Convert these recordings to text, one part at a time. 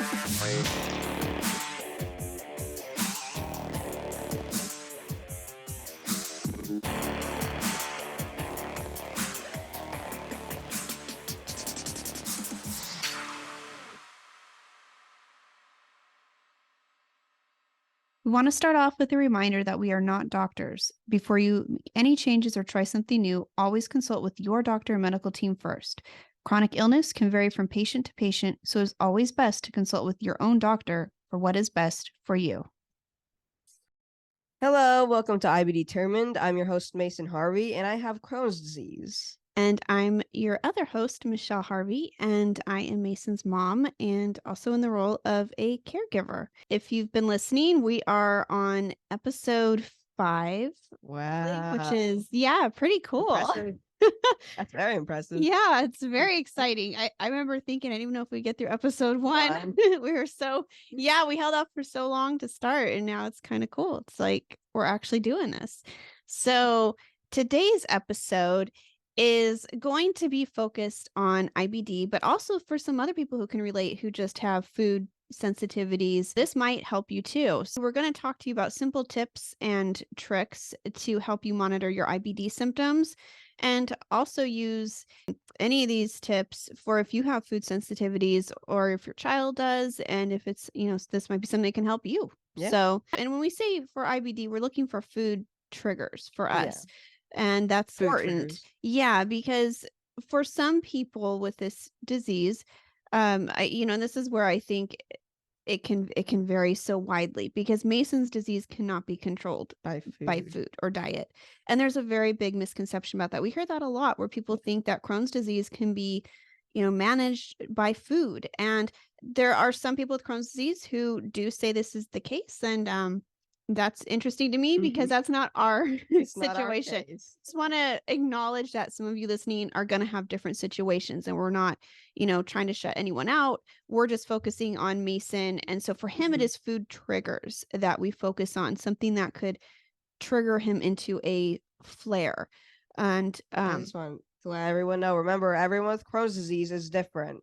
We want to start off with a reminder that we are not doctors. Before you make any changes or try something new, always consult with your doctor and medical team first. Chronic illness can vary from patient to patient, so it's always best to consult with your own doctor for what is best for you. Hello, welcome to IBD Determined. I'm your host, Mason Harvey, and I have Crohn's disease. And I'm your other host, Michelle Harvey, and I am Mason's mom and also in the role of a caregiver. If you've been listening, we are on episode 5. Wow. Which is, pretty cool. Impressive. That's very impressive. Yeah, it's very exciting. I remember thinking, I didn't even know if we get through episode 1. We held off for so long to start, and now it's kind of cool. It's like we're actually doing this. So today's episode is going to be focused on IBD, but also for some other people who can relate who just have food sensitivities. This might help you too. So we're going to talk to you about simple tips and tricks to help you monitor your IBD symptoms, and also use any of these tips for if you have food sensitivities or if your child does, and if it's, this might be something that can help you. Yeah. So, and when we say for IBD, we're looking for food triggers for us. Yeah. And that's Food important. triggers. Yeah, because for some people with this disease, this is where I think it can vary so widely, because Mason's disease cannot be controlled by food or diet. And there's a very big misconception about that. We hear that a lot, where people think that Crohn's disease can be, managed by food. And there are some people with Crohn's disease who do say this is the case. And that's interesting to me, because that's not our situation. Just want to acknowledge that some of you listening are going to have different situations, and we're not, trying to shut anyone out. We're just focusing on Mason. And so for him, it is food triggers that we focus on, something that could trigger him into a flare. And I just want to let everyone know, remember, everyone with Crohn's disease is different.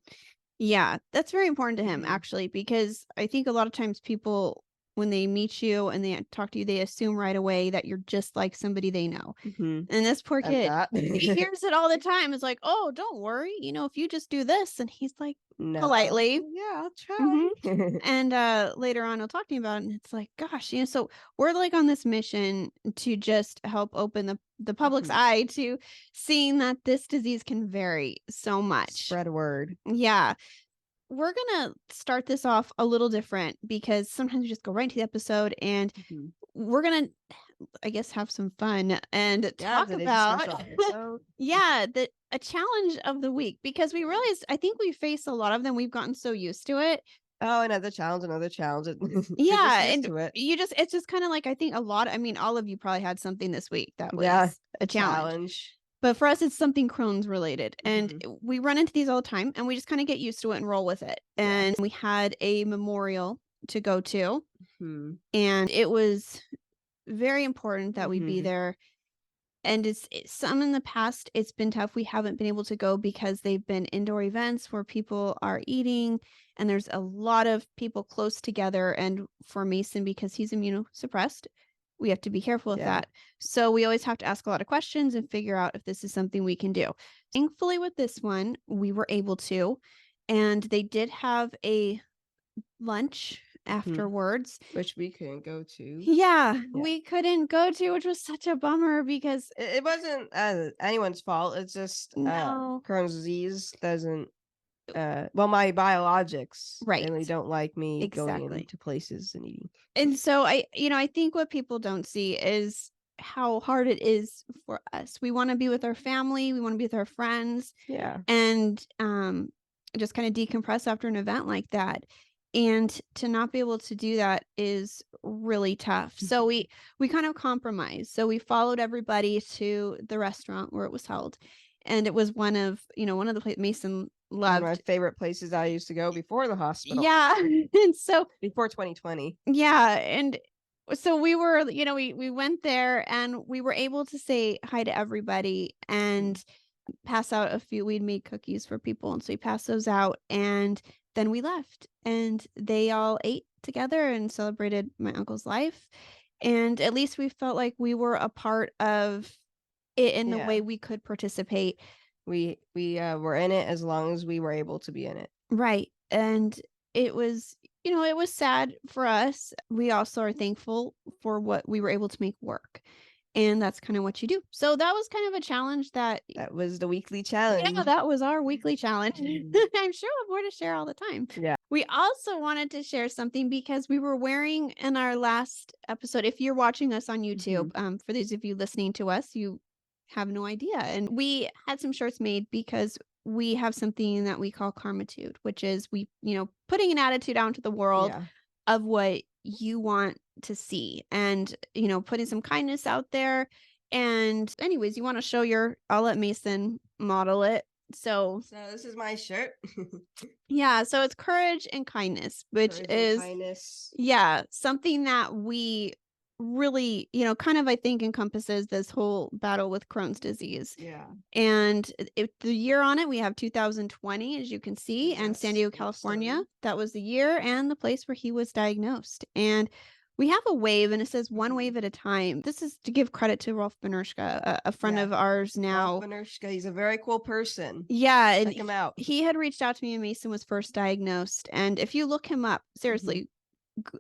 Yeah, that's very important to him, actually, because I think a lot of times people, when they meet you and they talk to you, they assume right away that you're just like somebody they know. And this poor kid, he hears it all the time. It's like, oh, don't worry. If you just do this. And he's like, no. Politely. Yeah, I'll try. And later on, he'll talk to me about it. And it's like, gosh, so we're like on this mission to just help open the public's eye to seeing that this disease can vary so much. Spread word. Yeah. We're going to start this off a little different, because sometimes we just go right into the episode, and we're going to, I guess, have some fun and talk about a challenge of the week, because we realized, I think we face a lot of them. We've gotten so used to it. Oh, another challenge. Yeah. And it's just kind of like, I think all of you probably had something this week that was a challenge. But for us, it's something Crohn's related. And we run into these all the time, and we just kind of get used to it and roll with it. And we had a memorial to go to, and it was very important that we be there. And it's some in the past, it's been tough. We haven't been able to go because they've been indoor events where people are eating, and there's a lot of people close together. And for Mason, because he's immunosuppressed, we have to be careful with that. So we always have to ask a lot of questions and figure out if this is something we can do. Thankfully, with this one, we were able to, and they did have a lunch afterwards, which we couldn't go to. Yeah, we couldn't go to, which was such a bummer, because it wasn't anyone's fault. It's just Crohn's disease doesn't. My biologics really don't like me going into places and eating. And so I think what people don't see is how hard it is for us. We want to be with our family, we want to be with our friends, and just kind of decompress after an event like that. And to not be able to do that is really tough. So we kind of compromised. So we followed everybody to the restaurant where it was held. And it was one of the places Mason loved. One of my favorite places I used to go before the hospital. Yeah. And so before 2020. Yeah. And so we were, we went there, and we were able to say hi to everybody and pass out we'd made cookies for people. And so we passed those out, and then we left, and they all ate together and celebrated my uncle's life. And at least we felt like we were a part of it in the way we could participate. We were in it as long as we were able to be in it. Right. And it was, it was sad for us. We also are thankful for what we were able to make work. And that's kind of what you do. So that was kind of a challenge that was the weekly challenge. Yeah, that was our weekly challenge. I'm sure we'll have more to share all the time. Yeah. We also wanted to share something because we were wearing in our last episode, if you're watching us on YouTube, for those of you listening to us, you have no idea. And we had some shirts made because we have something that we call karmitude, which is we, putting an attitude out into the world of what you want to see, and putting some kindness out there. And anyways, you want to show I'll let Mason model it. So this is my shirt. Yeah, so it's courage and kindness, which is kindness. Yeah, something that we really, kind of I think encompasses this whole battle with Crohn's disease. Yeah. And the year on it, we have 2020, as you can see, and San Diego, California. That was the year and the place where he was diagnosed. And we have a wave, and it says one wave at a time. This is to give credit to Rolf Benershka, a friend of ours now. Rolf Benershka, he's a very cool person. Yeah, and check him out. He had reached out to me when Mason was first diagnosed. And if you look him up, seriously,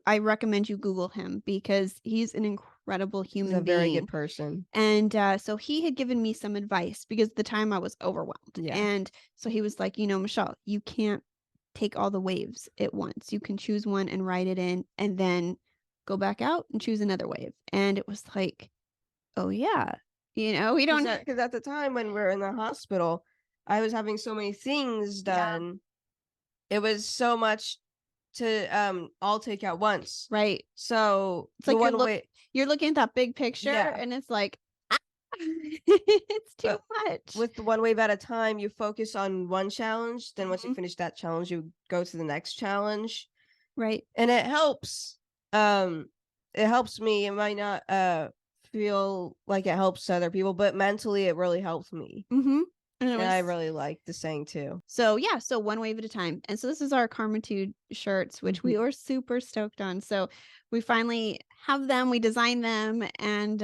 I recommend you Google him because he's an incredible human being. He's a very good person. And so he had given me some advice because at the time I was overwhelmed. Yeah. And so he was like, Michelle, you can't take all the waves at once. You can choose one and write it in, and then go back out and choose another wave. And it was like, oh yeah, we don't, because at the time when we're in the hospital, I was having so many things done. It was so much to all take at once. Right. So it's like you're looking at that big picture and it's like it's too much. With the one wave at a time, you focus on one challenge, then once you finish that challenge, you go to the next challenge. Right. And it helps. It helps me. It might not feel like it helps other people, but mentally it really helps me. And I really like the saying too. So so one wave at a time. And so this is our Karmitude shirts, which we were super stoked on. So we finally have them. We designed them, and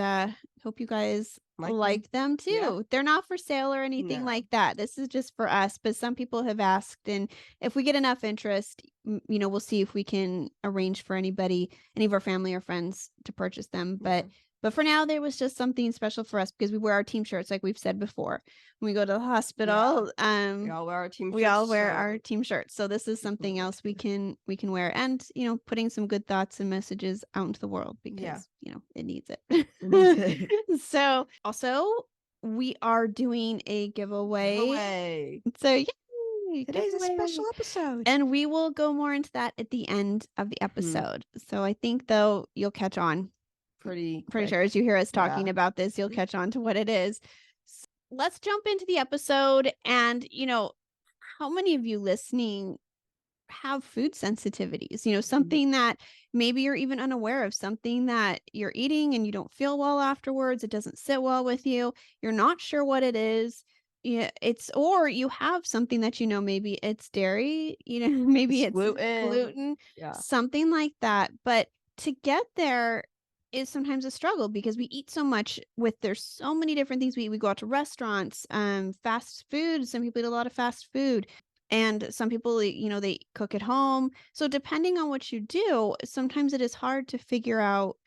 hope you guys like them too. Yeah. They're not for sale or anything like that. This is just for us. But some people have asked, and if we get enough interest, we'll see if we can arrange for any of our family or friends to purchase them. But for now, there was just something special for us because we wear our team shirts, like we've said before. When we go to the hospital, we all wear our team shirts. We all wear our team shirts. So this is something else we can wear, and putting some good thoughts and messages out into the world because it needs it. So also we are doing a giveaway. So yay! Today's a special episode, and we will go more into that at the end of the episode. So I think though you'll catch on. Pretty sure as you hear us talking about this, you'll catch on to what it is. So let's jump into the episode. And how many of you listening have food sensitivities? Something that maybe you're even unaware of, something that you're eating and you don't feel well afterwards. It doesn't sit well with you. You're not sure what it is. Or you have something that maybe it's dairy, maybe it's gluten, something like that. But to get there is sometimes a struggle because we eat so much there's so many different things we eat. We go out to restaurants, fast food. Some people eat a lot of fast food, and some people, they cook at home. So depending on what you do, sometimes it is hard to figure out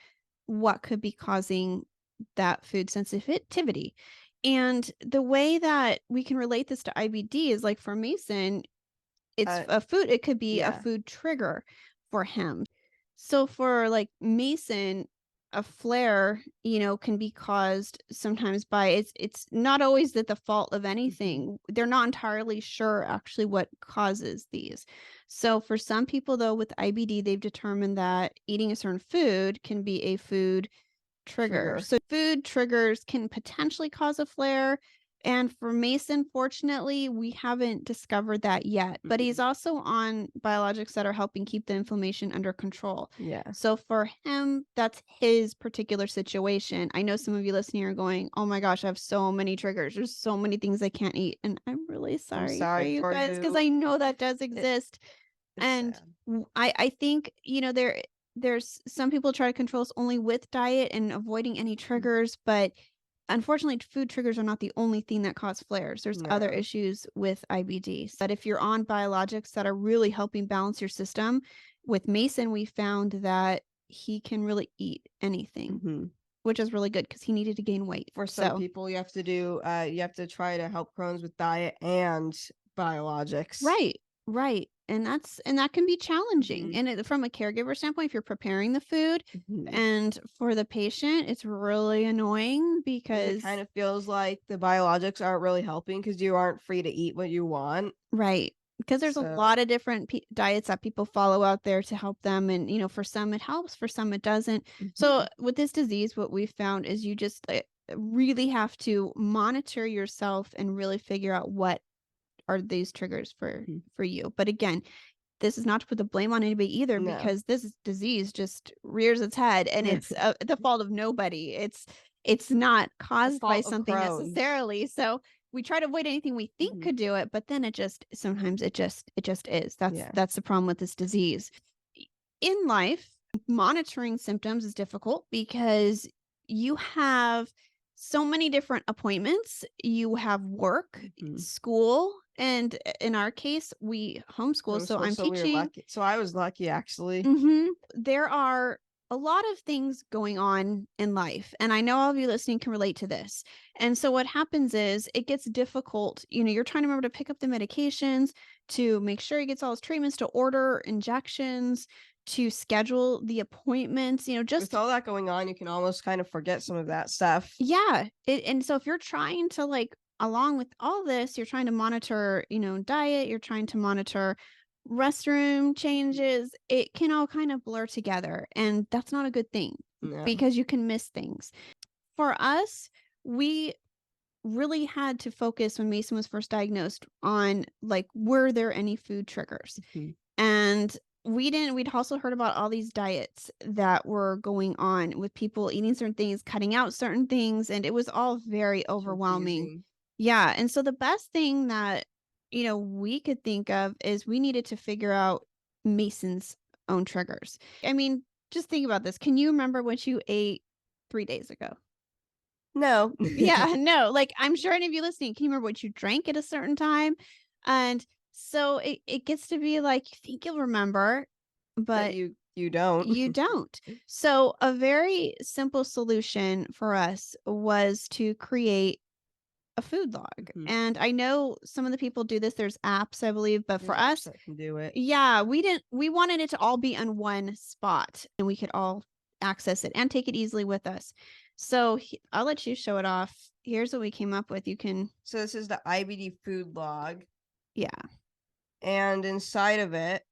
what could be causing that food sensitivity. And the way that we can relate this to IBD is like for Mason, it's a food. It could be a food trigger for him. So for like Mason, a flare, can be caused sometimes by it's not always the fault of anything. They're not entirely sure actually what causes these. So for some people though with IBD, they've determined that eating a certain food can be a food trigger. So food triggers can potentially cause a flare. And for Mason, fortunately, we haven't discovered that yet, but he's also on biologics that are helping keep the inflammation under control. Yeah. So for him, that's his particular situation. I know some of you listening are going, oh my gosh, I have so many triggers. There's so many things I can't eat. And I'm really sorry for you guys because I know that does exist. And I think, there's some people try to control us only with diet and avoiding any triggers, but unfortunately, food triggers are not the only thing that cause flares. There's other issues with IBD. So that if you're on biologics that are really helping balance your system, with Mason, we found that he can really eat anything, which is really good because he needed to gain weight. For some people, you have to try to help Crohn's with diet and biologics. Right. And that can be challenging. And from a caregiver standpoint, if you're preparing the food and for the patient, it's really annoying because it kind of feels like the biologics aren't really helping because you aren't free to eat what you want. Right. Because there's a lot of different diets that people follow out there to help them. And, for some it helps, for some it doesn't. So with this disease, what we found is you just really have to monitor yourself and really figure out what are these triggers for you. But again, this is not to put the blame on anybody either, because this disease just rears its head and it's the fault of nobody. It's not caused by something necessarily. So we try to avoid anything we think could do it, but then sometimes it just is. That's the problem with this disease. In life, monitoring symptoms is difficult because you have so many different appointments. You have work, school, and in our case, we homeschool. So I'm teaching. So I was lucky, actually. There are a lot of things going on in life, and I know all of you listening can relate to this. And so what happens is it gets difficult. You're trying to remember to pick up the medications, to make sure he gets all his treatments, to order injections, to schedule the appointments, just with all that going on, you can almost kind of forget some of that stuff. Yeah. And so if you're trying to along with all this, you're trying to monitor, diet, you're trying to monitor restroom changes, it can all kind of blur together. And that's not a good thing because you can miss things. For us, we really had to focus when Mason was first diagnosed on were there any food triggers? And we'd also heard about all these diets that were going on with people eating certain things, cutting out certain things, and it was all very overwhelming. Confusing. Yeah. And so the best thing that, we could think of is we needed to figure out Mason's own triggers. I mean, just think about this. Can you remember what you ate 3 days ago? No. Yeah, no. I'm sure any of you listening, can you remember what you drank at a certain time? And so it gets to be you think you'll remember, but you don't. You don't. So a very simple solution for us was to create a food log. And I know some of the people do this. There's apps, I believe, but for us, that can do it. Yeah, we wanted it to all be on one spot and we could all access it and take it easily with us. So I'll let you show it off. Here's what we came up with. So this is the IBD food log. Yeah. And inside of it,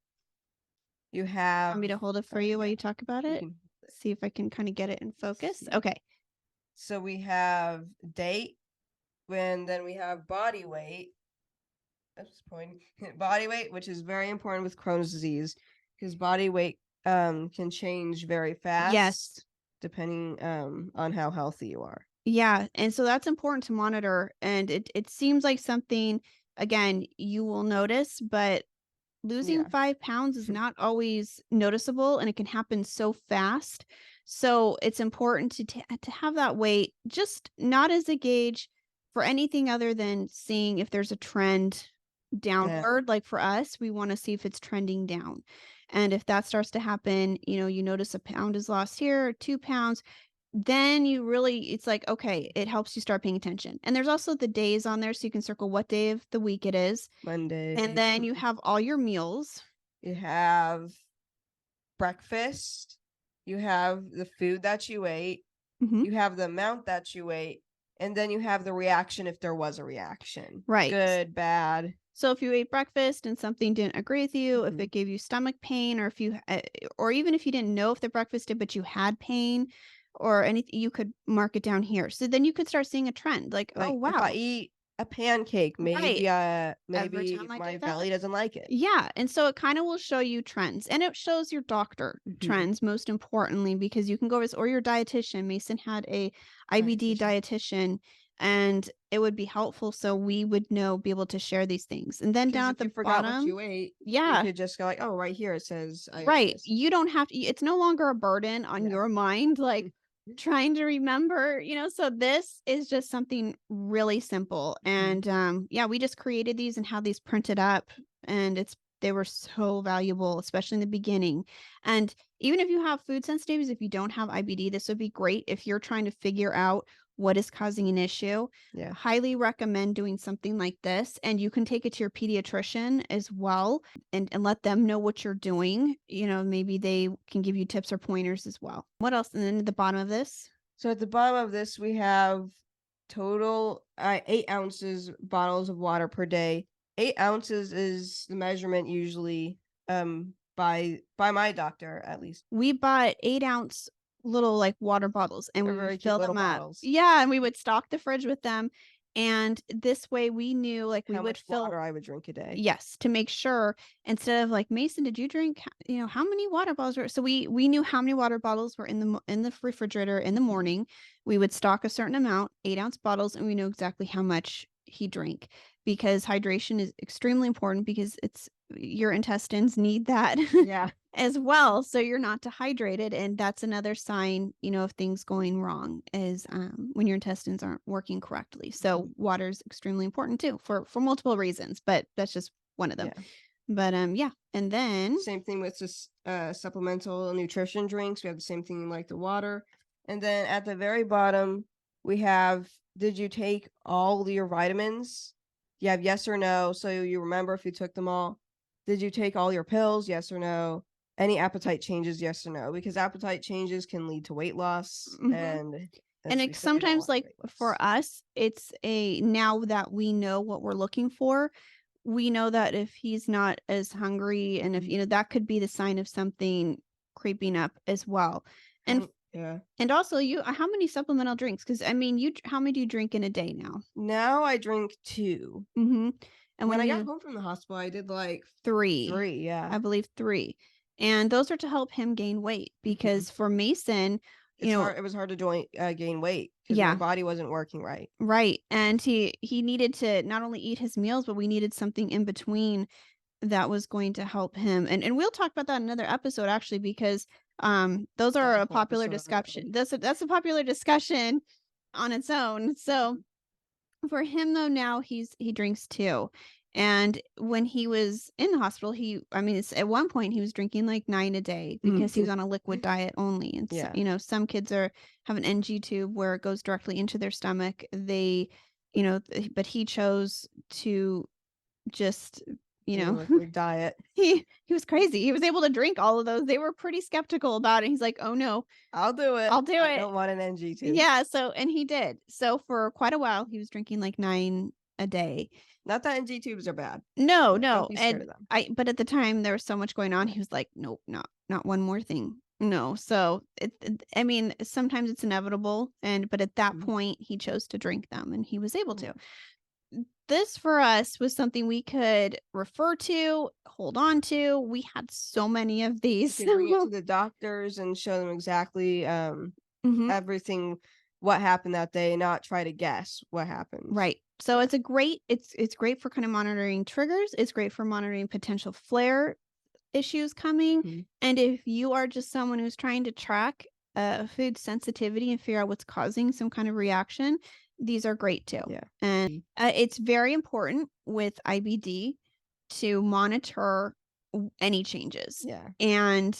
you have... Want me to hold it for you while you talk about it? See if I can kind of get it in focus. Okay. So we have date, and then we have body weight. Body weight, which is very important with Crohn's disease, because body weight can change very fast. Yes. Depending on how healthy you are. Yeah. And so that's important to monitor. And it seems like something, again, you will notice, but losing 5 pounds is not always noticeable and it can happen so fast. So it's important to have that weight just not as a gauge for anything other than seeing if there's a trend downward. For us, we want to see if it's trending down. And if that starts to happen, you notice a pound is lost here, 2 pounds, then it's okay, it helps you start paying attention. And there's also the days on there, so you can circle what day of the week it is. Monday. And then you have all your meals. You have breakfast. You have the food that you ate. You have the amount that you ate. And then you have the reaction if there was a reaction. Right. Good, bad. So if you ate breakfast and something didn't agree with you, if it gave you stomach pain, or or even if you didn't know if the breakfast did, but you had pain or anything, you could mark it down here. So then you could start seeing a trend. Oh, wow. If I eat a pancake, maybe my belly doesn't like it. Yeah. And so it kind of will show you trends, and it shows your doctor trends, most importantly, because you can go or your dietitian. Mason had a IBD dietitian and it would be helpful so we would be able to share these things. And then down at the forgot bottom, what you ate, yeah, you could just go like, oh, right here it says right. You don't have to, it's no longer a burden on your mind, like trying to remember, so this is just something really simple. And we just created these and have these printed up, and they were so valuable, especially in the beginning. And even if you have food sensitivities, if you don't have IBD, this would be great if you're trying to figure out what is causing an issue. Yeah. Highly recommend doing something like this. And you can take it to your pediatrician as well and let them know what you're doing. Maybe they can give you tips or pointers as well. What else? And then at the bottom of this? So at the bottom of this, we have total 8 ounces bottles of water per day. 8 ounces is the measurement usually by my doctor, at least. We bought 8-ounce little like water bottles, and we would fill them up. Yeah, and we would stock the fridge with them. And this way we knew like we would fill water I would drink a day. Yes, to make sure, instead of like, Mason, did you drink, how many water bottles were? So we knew how many water bottles were in the refrigerator in the morning. We would stock a certain amount, 8-ounce bottles, and we knew exactly how much he drank, because hydration is extremely important, because your intestines need that. Yeah. As well, so you're not dehydrated. And that's another sign, of things going wrong, is when your intestines aren't working correctly. So water is extremely important too, for multiple reasons, but that's just one of them. Yeah. But and then same thing with this supplemental nutrition drinks. We have the same thing like the water. And then at the very bottom, we have, did you take all your vitamins? You have yes or no, so you remember if you took them all. Did you take all your pills? Yes or no. Any appetite changes? Yes or no. Because appetite changes can lead to weight loss. And it sometimes, like for us, it's now that we know what we're looking for, we know that if he's not as hungry, and if that could be the sign of something creeping up as well. And yeah. And also, how many supplemental drinks? Because how many do you drink in a day now? Now I drink 2. And when I got home from the hospital, I did like 3. 3, yeah. I believe 3. And those are to help him gain weight, because for Mason, it was hard to gain weight, because my body wasn't working right. Right. And he needed to not only eat his meals, but we needed something in between that was going to help him. And we'll talk about that in another episode, actually, because those are a popular discussion. That's a popular discussion on its own. So for him though, now he drinks 2. And when he was in the hospital, at one point he was drinking like 9 a day, because he was on a liquid diet only. And so, some kids have an NG tube where it goes directly into their stomach. But he chose to just, liquid diet. He was crazy. He was able to drink all of those. They were pretty skeptical about it. He's like, oh no, I'll do it. I don't want an NG tube. Yeah. So, and he did. So for quite a while, he was drinking like 9 a day. Not that NG tubes are bad. No. Don't be scared of them. But at the time there was so much going on. He was like, nope, not one more thing. No. So sometimes it's inevitable. But at that point he chose to drink them, and he was able to. This for us was something we could refer to, hold on to. We had so many of these. You could bring it to the doctors and show them exactly everything, what happened that day, not try to guess what happened. Right. So it's great for kind of monitoring triggers. It's great for monitoring potential flare issues coming. And if you are just someone who's trying to track food sensitivity and figure out what's causing some kind of reaction, these are great too. Yeah. And it's very important with IBD to monitor any changes. Yeah. And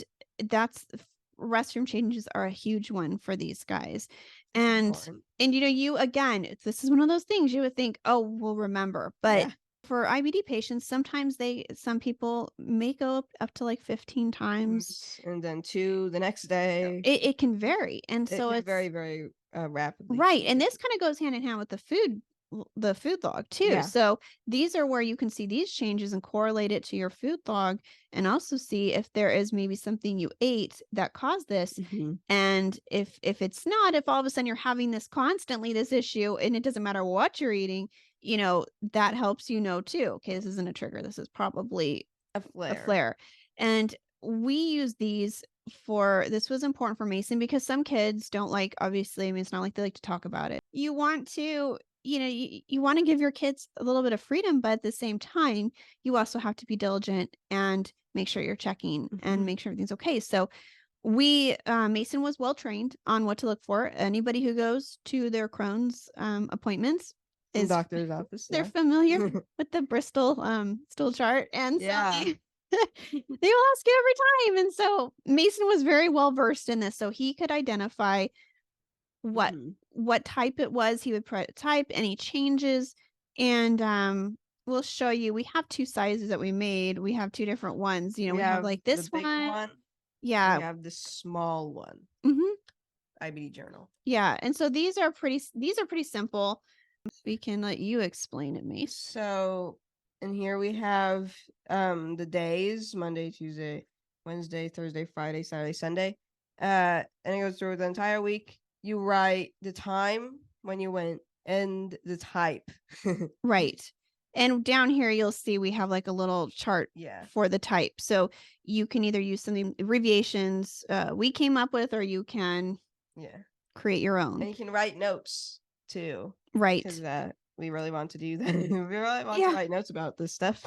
restroom changes are a huge one for these guys. And again, this is one of those things you would think, oh, we'll remember. But for IBD patients, sometimes some people may go up to like 15 times. And then 2 the next day. It can vary. And so it's very, very rapidly. Right. And this kind of goes hand in hand with the food log too. Yeah. So these are where you can see these changes and correlate it to your food log, and also see if there is maybe something you ate that caused this. And if it's not, if all of a sudden you're having this constantly, this issue, and it doesn't matter what you're eating, that helps too. Okay, this isn't a trigger. This is probably a flare. And we use these this was important for Mason, because some kids don't like, obviously, it's not like they like to talk about it. You want to you want to give your kids a little bit of freedom, but at the same time, you also have to be diligent and make sure you're checking and make sure everything's okay. So Mason was well trained on what to look for. Anybody who goes to their Crohn's appointments is doctor's office. They're familiar with the Bristol stool chart, and so they will ask you every time. And so Mason was very well versed in this, so he could identify what type it was. He would type any changes, and we'll show you. We have 2 sizes that we made. We have 2 different ones. We have like this one. Yeah. We have the small one. IBD journal. Yeah. And so these are pretty simple. We can let you explain it, Mace. So in here we have the days: Monday, Tuesday, Wednesday, Thursday, Friday, Saturday, Sunday. And it goes through the entire week. You write the time when you went and the type. Right. And down here, you'll see we have like a little chart for the type. So you can either use some abbreviations we came up with, or you can create your own. And you can write notes too. Right. Because we really want to do that. We really want to write notes about this stuff.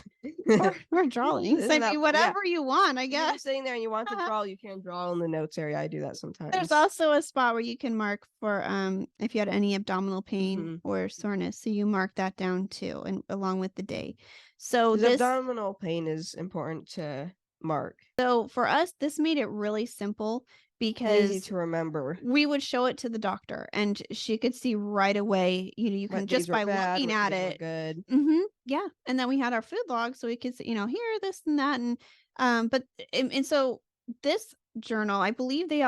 or drawings. I mean, whatever you want, I guess. If you're sitting there and you want to draw, you can draw in the notes area. I do that sometimes. There's also a spot where you can mark for if you had any abdominal pain or soreness. So you mark that down too, and along with the day. So this abdominal pain is important to mark. So for us, this made it really simple, because easy to remember. We would show it to the doctor, and she could see right away. You can just by looking at it. Good. Yeah, and then we had our food log, so we could see, here, this and that, and so this journal, I believe they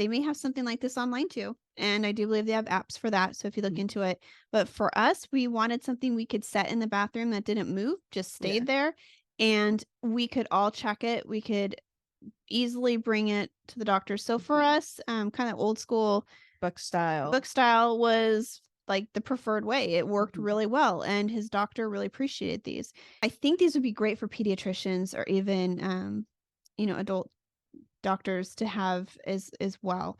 may have something like this online too, and I do believe they have apps for that. So if you look into it, but for us, we wanted something we could set in the bathroom that didn't move, just stayed there, and we could all check it. We could easily bring it to the doctor. So for us, kind of old school book style was like the preferred way. It worked really well, and his doctor really appreciated these. I think these would be great for pediatricians, or even adult doctors to have as well,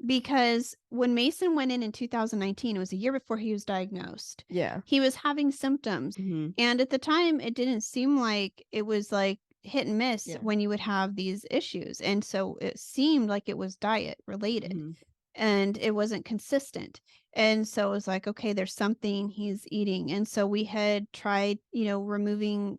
because when Mason went in 2019, it was a year before he was diagnosed. He was having symptoms, and at the time it didn't seem like it was like hit and miss when you would have these issues. And so it seemed like it was diet related, and it wasn't consistent. And so it was like, okay, there's something he's eating. And so we had tried, removing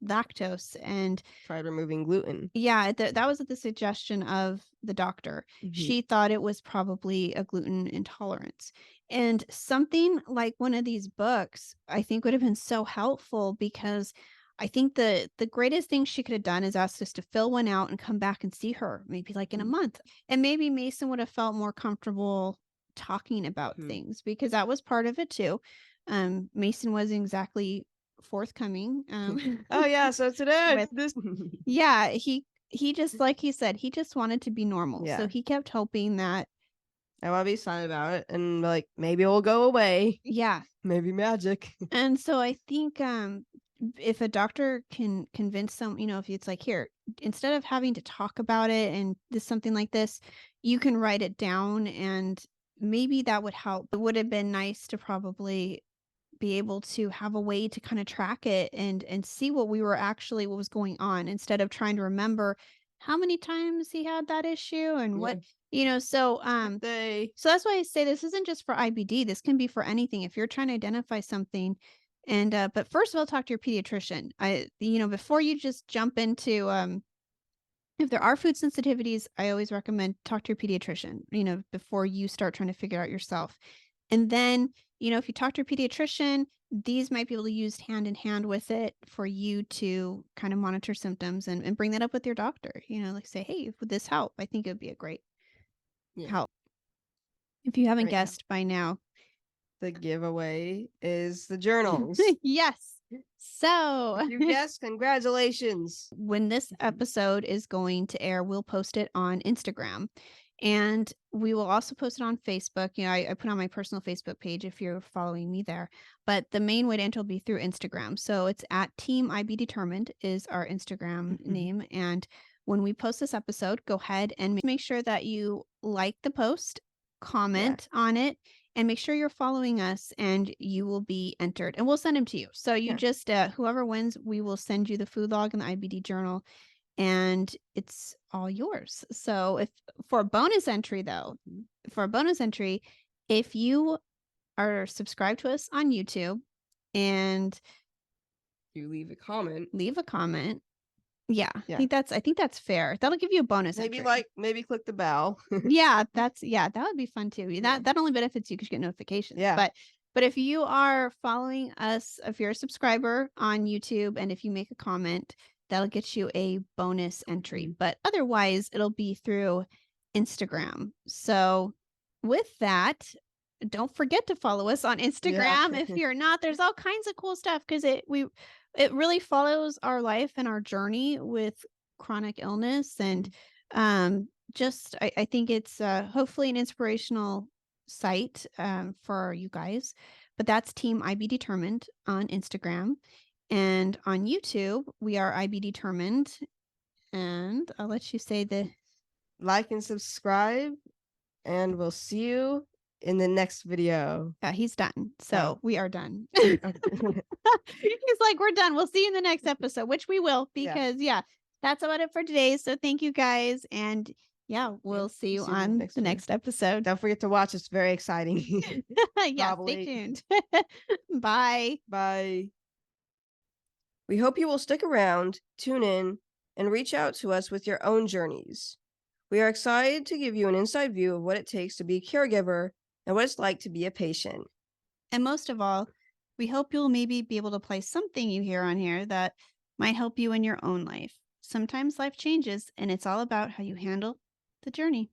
lactose and tried removing gluten. That was at the suggestion of the doctor. She thought it was probably a gluten intolerance. And something like one of these books, I think, would have been so helpful, because I think the greatest thing she could have done is asked us to fill one out and come back and see her, maybe like in a month. And maybe Mason would have felt more comfortable talking about things, because that was part of it too. Mason wasn't exactly forthcoming. So today he just, like he said, he just wanted to be normal. So he kept hoping that I want to be silent about it, and like, maybe it will go away. Maybe magic. And so I think if a doctor can convince some, if it's like, here, instead of having to talk about it and something like this, you can write it down, and maybe that would help. It would have been nice to probably be able to have a way to kind of track it and see what was going on, instead of trying to remember how many times he had that issue and what, so that's why I say this isn't just for IBD. This can be for anything. If you're trying to identify something, and but first of all, talk to your pediatrician. Before you just jump into if there are food sensitivities, I always recommend talk to your pediatrician, before you start trying to figure it out yourself. And then, if you talk to your pediatrician, these might be able to use hand in hand with it for you to kind of monitor symptoms and bring that up with your doctor. Like say, hey, would this help? I think it would be a great help. If you haven't guessed by now, the giveaway is the journals. Yes. So if you guessed, congratulations. When this episode is going to air, we'll post it on Instagram, and we will also post it on Facebook. I put on my personal Facebook page if you're following me there, but the main way to enter will be through Instagram. So it's at Team IB Determined is our Instagram name. And when we post this episode, go ahead and make sure that you like the post, comment on it, and make sure you're following us and you will be entered and we'll send them to you. So you just, whoever wins, we will send you the food log and the IBD journal and it's all yours. So if for a bonus entry though, if you are subscribed to us on YouTube and you leave a comment. Yeah, I think that's fair. That'll give you a bonus. Maybe maybe click the bell. Yeah, that would be fun too. That only benefits you because you get notifications. Yeah. But if you are following us, if you're a subscriber on YouTube and if you make a comment, that'll get you a bonus entry. But otherwise, it'll be through Instagram. So with that, don't forget to follow us on Instagram. If you're not, there's all kinds of cool stuff because it really follows our life and our journey with chronic illness. And I think it's hopefully an inspirational site for you guys. But that's Team IB Determined on Instagram. And on YouTube, we are IB Determined. And I'll let you say the like and subscribe. And we'll see you in the next video. Yeah, he's done. So we are done. He's like, we're done. We'll see you in the next episode, which we will, because that's about it for today. So thank you guys. And we'll see you on the next episode. Don't forget to watch. It's very exciting. Stay tuned. Bye. Bye. We hope you will stick around, tune in, and reach out to us with your own journeys. We are excited to give you an inside view of what it takes to be a caregiver and what it's like to be a patient. And most of all, we hope you'll maybe be able to apply something you hear on here that might help you in your own life. Sometimes life changes, and it's all about how you handle the journey.